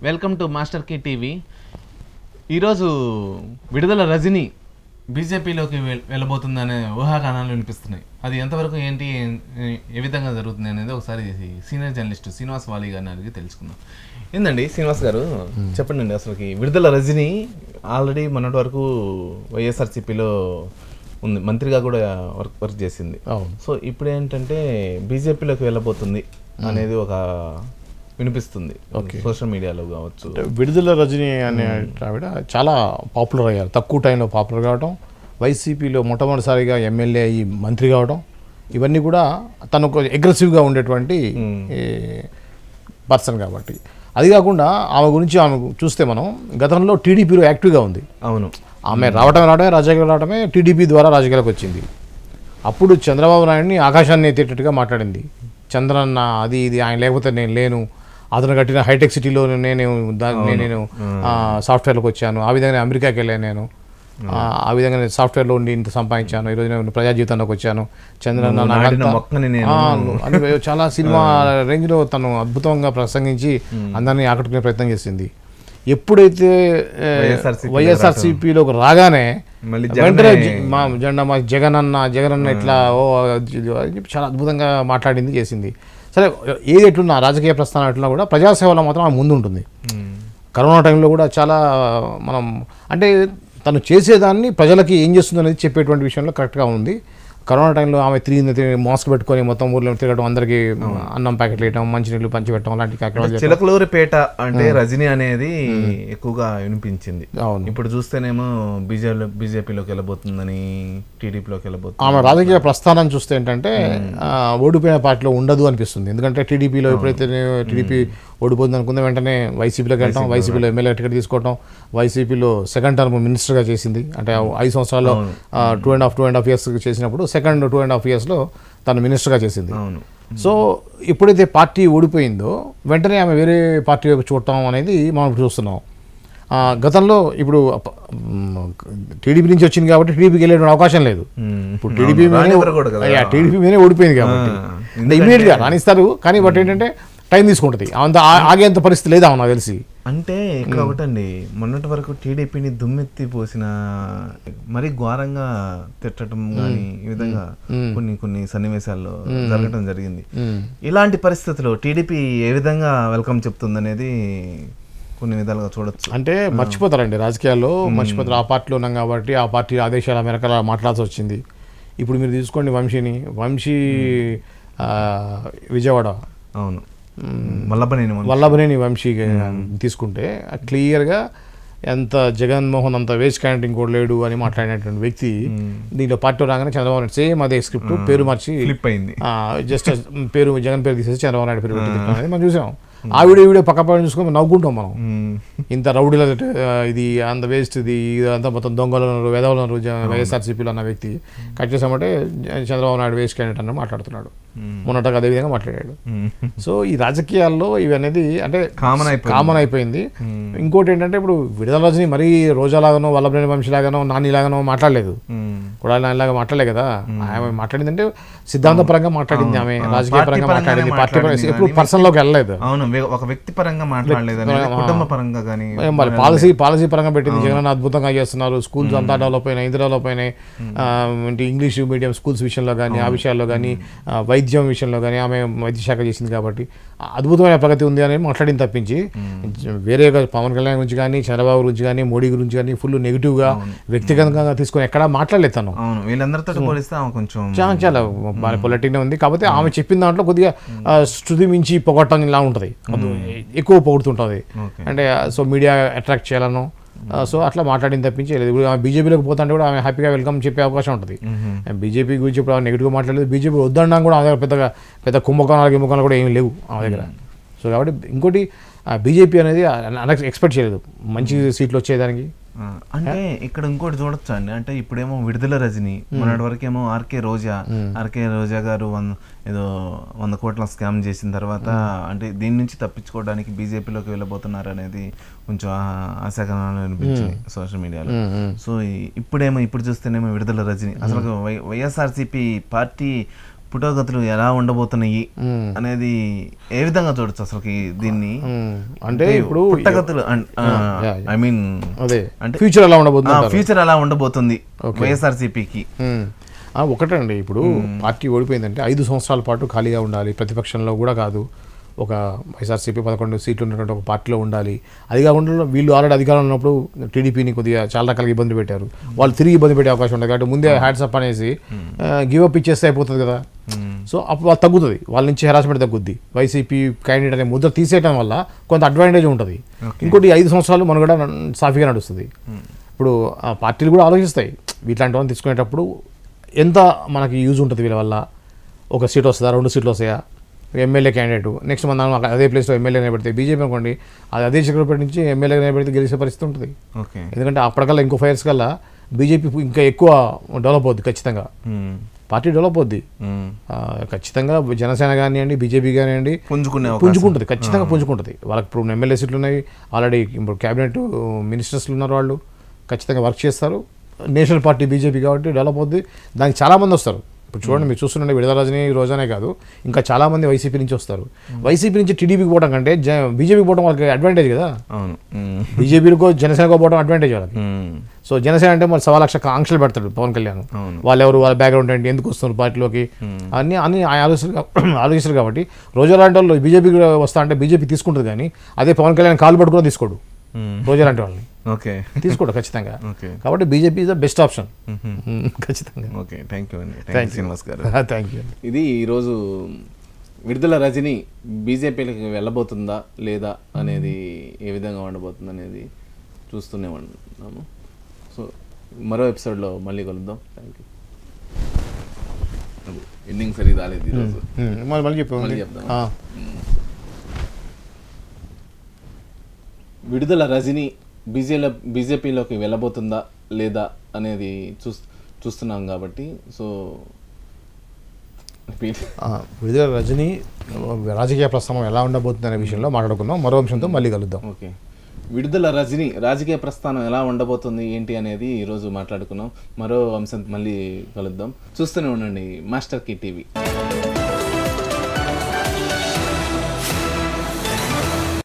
Welcome to Master Key TV. ఈరోజు విడుదల రజని బీజేపీలోకి వెళ్ళబోతుందనే ఊహాగానాలు వినిపిస్తున్నాయి. అది ఎంతవరకు ఏంటి, ఏ విధంగా జరుగుతుంది అనేది ఒకసారి సీనియర్ జర్నలిస్ట్ శ్రీనివాస్ వాలి గారిని అడిగి తెలుసుకుందాం. ఏందండి శ్రీనివాస్ గారు, చెప్పండి. అసలుకి విడుదల రజని ఆల్రెడీ మొన్నటి వరకు వైఎస్ఆర్సీపీలో ఉంది, మంత్రిగా కూడా వర్క్ చేసింది. సో ఇప్పుడు ఏంటంటే బీజేపీలోకి వెళ్ళబోతుంది అనేది ఒక వినిపిస్తుంది సోషల్ మీడియాలో కావచ్చు. విడుదల రజని అనే ఆవిడ చాలా పాపులర్ అయ్యారు, తక్కువ టైంలో పాపులర్ కావడం, వైసీపీలో మొట్టమొదటిసారిగా ఎమ్మెల్యే అయ్యి మంత్రి కావడం, ఇవన్నీ కూడా తను అగ్రెసివ్గా ఉండేటువంటి పర్సన్ కాబట్టి. అది కాకుండా ఆమె గురించి ఆమె చూస్తే మనం గతంలో టీడీపీలో యాక్టివ్గా ఉంది. అవును, ఆమె రావడమే రాజకీయాలు రావడమే టీడీపీ ద్వారా రాజకీయాలకు వచ్చింది. అప్పుడు చంద్రబాబు నాయుడిని ఆకాశాన్ని ఎత్తేటట్టుగా మాట్లాడింది. చంద్రన్న అది ఇది ఆయన లేకపోతే నేను లేను, అతను కట్టిన హైటెక్ సిటీలో నేను సాఫ్ట్వేర్లోకి వచ్చాను, ఆ విధంగా అమెరికాకి వెళ్ళాను, నేను ఆ విధంగా నేను సాఫ్ట్వేర్లో ఉండి ఇంత సంపాదించాను, ఈరోజు నేను ప్రజా జీవితంలోకి వచ్చాను, చంద్రన్న అని చాలా సినిమా రేంజ్లో తను అద్భుతంగా ప్రసంగించి అందరినీ ఆకట్టుకునే ప్రయత్నం చేసింది. ఎప్పుడైతే వైఎస్ఆర్సీపీలోకి రాగానే వెంటనే మా జెండా మా జగనన్న ఇట్లా చాలా అద్భుతంగా మాట్లాడింది, చేసింది. సరే, ఏది ఎట్లున్నా రాజకీయ ప్రస్థానం ఎట్లా కూడా ప్రజాసేవలో మాత్రం ఆమె ముందు ఉంటుంది. కరోనా టైంలో కూడా చాలా మనం అంటే తను చేసేదాన్ని ప్రజలకి ఏం చేస్తుంది అనేది చెప్పేటువంటి విషయంలో కరెక్ట్గా ఉంది. కరోనా టైంలో ఆమె తిరిగి మాస్క్ పెట్టుకొని మొత్తం ఊర్లో తిరగడం, అందరికి అన్నం ప్యాకెట్లు వేయడం, మంచినీళ్ళు పంచిపెట్టడం లాంటి కార్యక్రమాలు. చిలకలూరిపేట అంటే రజని అనేది ఎక్కువగా వినిపించింది. అవును, ఇప్పుడు చూస్తేనేమో బీజేపీలోకి వెళ్ళబోతుందని, టీడీపీలోకి వెళ్ళబోతుంది. ఆమె రాజకీయ ప్రస్థానం చూస్తే ఏంటంటే ఓడిపోయిన పార్టీలో ఉండదు అనిపిస్తుంది. ఎందుకంటే టీడీపీలో ఎప్పుడైతే టీడీపీ ఓడిపోతుంది అనుకుంది, వెంటనే వైసీపీలోకి వెళ్ళడం, వైసీపీలో ఎమ్మెల్యే టికెట్ తీసుకోవడం, వైసీపీలో సెకండ్ టర్మ్ మినిస్టర్గా చేసింది. అంటే 5 సంవత్సరాల్లో 2.5 ఇయర్స్ చేసినప్పుడు సెకండ్ 2.5 ఇయర్స్లో తను మినిస్టర్గా చేసింది. సో ఎప్పుడైతే పార్టీ ఓడిపోయిందో వెంటనే ఆమె వేరే పార్టీ వైపు చూడటం అనేది మనం చూస్తున్నాం. గతంలో ఇప్పుడు టీడీపీ నుంచి వచ్చింది కాబట్టి టీడీపీకి వెళ్ళే అవకాశం లేదు. ఇప్పుడు టీడీపీ మీదే ఓడిపోయింది కాబట్టి ఇమీడియట్గా రాణిస్తారు. కానీ బట్ ఏంటంటే టైం తీసుకుంటుంది, అంత ఆగేంత పరిస్థితి లేదా నాకు తెలిసి. అంటే ఇక్కడ ఒకటండి, మొన్నటి వరకు టీడీపీని దుమ్మెత్తి పోసిన మరీ ఘోరంగా తిట్టడం కానీ ఈ విధంగా కొన్ని సన్నివేశాల్లో జరగడం జరిగింది. ఇలాంటి పరిస్థితుల్లో టీడీపీ ఏ విధంగా వెల్కమ్ చెప్తుంది అనేది కొన్ని విధాలుగా చూడొచ్చు. అంటే మర్చిపోతారండి రాజకీయాల్లో, మర్చిపోతారు. ఆ పార్టీలో ఉన్నాం కాబట్టి ఆ పార్టీ ఆదేశాల మేరకు మాట్లాడాల్సి వచ్చింది. ఇప్పుడు మీరు తీసుకోండి వంశీ విజయవాడ, అవును, వల్లభనేని వంశీ తీసుకుంటే క్లియర్గా ఎంత జగన్మోహన్ అంత వేస్ట్ క్యాండిడేట్ ఇంకోటి లేడు అని మాట్లాడినటువంటి వ్యక్తి దీంట్లో పార్టీ రాగానే చంద్రబాబు నాయుడు సేమ్ అదే స్క్రిప్ట్ పేరు మార్చి జస్ట్ పేరు జగన్ పేరు తీసేసి చంద్రబాబు నాయుడు పేరు పెట్టి అనేది మనం చూసాం. ఆ వీడియో పక్క చూసుకొని నవ్వుకుంటాం మనం. ఇంత రౌడీల ఇది అంత వేస్ట్, ఇది అంతా మొత్తం దొంగలు వేదవులు వైఎస్ఆర్సీపీలో అన్న వ్యక్తి కట్ చేసామంటే చంద్రబాబు నాయుడు వేస్ట్ క్యాండిడేట్ అని మాట్లాడుతున్నాడు. మొన్నటగా అదే విధంగా మాట్లాడాడు. సో ఈ రాజకీయాల్లో ఇవి అనేది అంటే కామన్ అయిపోయింది. ఇంకోటి ఏంటంటే ఇప్పుడు విడుదల రజని మరీ రోజాలాగానో వల్లభనేని వంశీలాగానో నానిలాగానో మాట్లాడలేదు, కూడా నానిలాగా మాట్లాడలేదు కదా. ఆమె మాట్లాడిందంటే సిద్ధాంతపరంగా మాట్లాడింది, ఆమె రాజకీయ పరంగా మాట్లాడింది, పార్టీ పరంగా ఎప్పుడు పర్సనల్లోకి వెళ్ళలేదు. ఒక వ్యక్తి పరంగా మాట్లాడలేదు, కుటుంబ పరంగా కానీ పాలసీ పరంగా పెట్టింది. జగన్ అద్భుతంగా చేస్తున్నారు, స్కూల్స్ అంతా డెవలప్ అయినాయి, ఇంత డెవలప్ అయినాయి, ఇంగ్లీష్ మీడియం స్కూల్స్ విషయంలో కానీ ఆ విషయాల్లో కానీ వైద్యం విషయంలో కానీ ఆమె వైద్య శాఖ చేసింది కాబట్టి అద్భుతమైన ప్రగతి ఉంది అని మాట్లాడింది తప్పించి వేరే పవన్ కళ్యాణ్ గురించి కానీ చంద్రబాబు గురించి కానీ మోడీ గురించి కానీ ఫుల్ నెగిటివ్గా వ్యక్తిగతంగా తీసుకొని ఎక్కడా మాట్లాడలేదు తను. వీళ్ళందరితో పోలిస్తే కొంచెం చాలా బాగా పొలిటిక్గా ఉంది. కాకపోతే ఆమె చెప్పిన దాంట్లో కొద్దిగా శృతి మించి పొగట్టం ఇలా ఉంటుంది, ఎక్కువ పొగుడుతుంటుంది. అంటే సో మీడియా అట్రాక్ట్ చేయాలను సో అట్లా మాట్లాడింది తప్పించి లేదు. ఇప్పుడు బీజేపీలోకి పోతుంటే కూడా ఆమె హ్యాపీగా వెల్కమ్ చెప్పే అవకాశం ఉంటుంది. బీజేపీ గురించి ఇప్పుడు నెగిటివ్గా మాట్లాడలేదు, బీజేపీ వద్దన్నా కూడా ఆమె దగ్గర పెద్ద కుంభకోణాలు కూడా ఏమి లేవు ఆమె దగ్గర. సో కాబట్టి ఇంకోటి బీజేపీ అనేది ఎక్స్పెక్ట్ చేయలేదు మంచి సీట్లు వచ్చేదానికి. అంటే ఇక్కడ ఇంకోటి చూడొచ్చు అండి, అంటే ఇప్పుడేమో విడుదల రజని, మొన్నటి వరకు ఏమో ఆర్కే రోజా గారు ఏదో 100 కోట్ల స్కామ్ చేసిన తర్వాత అంటే దీని నుంచి తప్పించుకోవడానికి బీజేపీలోకి వెళ్ళబోతున్నారు అనేది కొంచెం ఆశాకరణాలు అనిపించింది సోషల్ మీడియాలో. సో ఇప్పుడు చూస్తేనేమో విడుదల రజని అసలు వైఎస్ఆర్సీపీ పార్టీ పురోగతులు ఎలా ఉండబోతున్నాయి అనేది ఏ విధంగా చూడొచ్చు అసలు దీన్ని? అంటే ఇప్పుడు పుట్టగతులు ఐ మీన్ అదే అంటే ఫ్యూచర్ ఎలా ఉండబోతుంది, ఫ్యూచర్ ఎలా ఉండబోతుంది వైఎస్ఆర్సీపీకి? ఒకటండి, ఇప్పుడు పార్టీ ఓడిపోయిందంటే 5 సంవత్సరాల పాటు ఖాళీగా ఉండాలి, ప్రతిపక్షంలో కూడా కాదు, ఒక వైఎస్ఆర్సీపీ 11 సీట్లు ఉన్నటువంటి ఒక పార్టీలో ఉండాలి. అది కాకుండా వీళ్ళు ఆల్రెడీ అధికారంలో ఉన్నప్పుడు టీడీపీని కొద్దిగా చాలా రకాలుగా ఇబ్బంది పెట్టారు, వాళ్ళు తిరిగి ఇబ్బంది పెట్టే అవకాశం ఉంటుంది కాబట్టి ముందే హ్యాట్సప్ అనేసి గివ్ అప్ ఇచ్చేస్తే అయిపోతుంది కదా. సో అప్పుడు వాళ్ళు తగ్గుతుంది, వాళ్ళ నుంచి హెరాస్మెంట్ తగ్గుద్ది. వైసీపీ క్యాండిడేట్ అనే ముద్ర తీసేయడం వల్ల కొంత అడ్వాంటేజ్ ఉంటుంది. ఇంకోటి 5 సంవత్సరాలు మనం కూడా సాఫీగా నడుస్తుంది. ఇప్పుడు ఆ పార్టీలు కూడా ఆలోచిస్తాయి ఇట్లాంటి వాళ్ళని తీసుకునేటప్పుడు ఎంత మనకి యూజ్ ఉంటుంది, వీళ్ళ వల్ల ఒక సీట్ వస్తుందా, 2 సీట్లు వస్తాయా, ఎమ్మెల్యే క్యాండిడేట్ నెక్స్ట్ మనం అదే ప్లేస్లో ఎమ్మెల్యే నిలబెడితే బీజేపీ అనుకోండి, అదే చక్రపేట నుంచి ఎమ్మెల్యే నిలబెడితే గెలిచే పరిస్థితి ఉంటుంది. ఎందుకంటే అప్పటికల్లా ఇంకో 5 years కల్లా బీజేపీ ఇంకా ఎక్కువ డెవలప్ అవుద్ది, ఖచ్చితంగా పార్టీ డెవలప్ అవుద్ది ఖచ్చితంగా. జనసేన కానివ్వండి, బీజేపీ కానివ్వండి పుంజుకుంటుంది, ఖచ్చితంగా పుంజుకుంటుంది. వాళ్ళకి ఇప్పుడు ఎమ్మెల్యే సీట్లు ఉన్నాయి, ఆల్రెడీ ఇప్పుడు క్యాబినెట్ మినిస్టర్స్లు ఉన్నారు, వాళ్ళు ఖచ్చితంగా వర్క్ చేస్తారు. నేషనల్ పార్టీ బీజేపీ కాబట్టి డెవలప్ అవుద్ది, దానికి చాలామంది వస్తారు. ఇప్పుడు చూడండి, మీరు చూస్తుండే విడుదల రజనీ రోజానే కాదు, ఇంకా చాలామంది వైసీపీ నుంచి వస్తారు. వైసీపీ నుంచి టీడీపీకి పోవడం కంటే బీజేపీకి పోవడం వాళ్ళకి అడ్వాంటేజ్ కదా. బీజేపీకో జనసేనకో పోవడం అడ్వాంటేజ్ వాళ్ళకి. సో జనసేన అంటే మరి 1.25 లక్ష ఆంక్షలు పెడతాడు పవన్ కళ్యాణ్, వాళ్ళు ఎవరు, వాళ్ళ బ్యాక్గ్రౌండ్ ఏంటి, ఎందుకు వస్తున్నారు పార్టీలోకి, అన్ని ఆలోచిస్తారు కాబట్టి రోజా లాంటి వాళ్ళు బీజేపీకి వస్తా అంటే బీజేపీ తీసుకుంటుంది, కానీ అదే పవన్ కళ్యాణ్ కాలు పట్టుకుని తీసుకోడు రోజా లాంటి వాళ్ళని, తీసుకోడు ఖచ్చితంగా. కాబట్టి BJP is the best option ఖచ్చితంగా. ఓకే, థ్యాంక్ యూ అండి శ్రీనివాస్ గారు. Thank you. ఇది ఈరోజు విడుదల రజనీ బీజేపీకి వెళ్ళబోతుందా లేదా అనేది, ఏ విధంగా ఉండబోతుంది అనేది చూస్తూనే ఉన్నాము. సో మరో ఎపిసోడ్లో మళ్ళీ కలుద్దాం. Thank you. ఎండింగ్ సరిగ్గా రాలేదు ఈరోజు, మళ్ళీ చెప్దాం. విడుదల రజనీ బీజేపీలోకి వెళ్ళబోతుందా లేదా అనేది చూస్తున్నాం కాబట్టి, సో విడుదల రజనీ రాజకీయ ప్రస్థానం ఎలా ఉండబోతుంది అనే విషయంలో మాట్లాడుకుందాం. మరో అంశంతో మళ్ళీ కలుద్దాం. ఓకే, విడుదల రజనీ రాజకీయ ప్రస్థానం ఎలా ఉండబోతుంది ఏంటి అనేది ఈరోజు మాట్లాడుకున్నాం. మరో అంశం మళ్ళీ కలుద్దాం. చూస్తూనే ఉండండి మాస్టర్ కీ టీవీ.